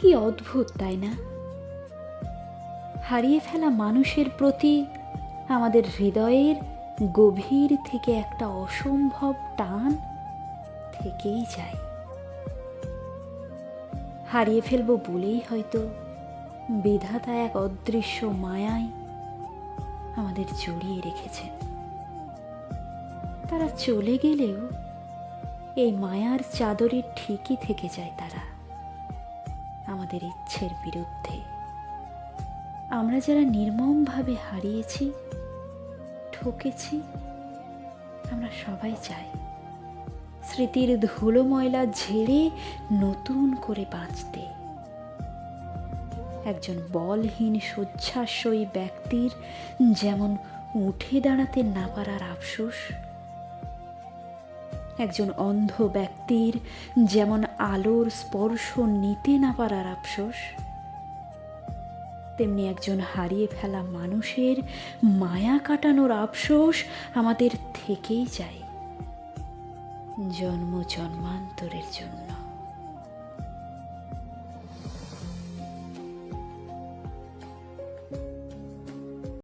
কি অদ্ভুত, তাই না? হারিয়ে ফেলা মানুষের প্রতি আমাদের হৃদয়ের গভীর থেকে একটা অসম্ভব টান থেকেই যায়। হারিয়ে ফেলবো বলেই হয়তো বিধাতা এক অদৃশ্য মায়ায় আমাদের জড়িয়ে রেখেছেন। তারা চলে গেলেও এই মায়ার চাদরে ঠিকই থেকে যায় তারা, আমাদের ইচ্ছের বিরুদ্ধে। আমরা যারা নির্মমভাবে হারিয়েছি, ঠকেছি, আমরা সবাই চাই স্মৃতির ধুলো ময়লা ঝেড়ে নতুন করে বাঁচতে। একজন বলহীন শয্যাশয়ী ব্যক্তির যেমন উঠে দাঁড়াতে না পারার আফসোস, একজন অন্ধ ব্যক্তির যেমন আলোর স্পর্শ নিতে না পারার আফসোস, তেমনি একজন হারিয়ে ফেলা মানুষের মায়া কাটানোর আফসোস আমাদের থেকেই যায় জন্ম জন্মান্তরের জন্য।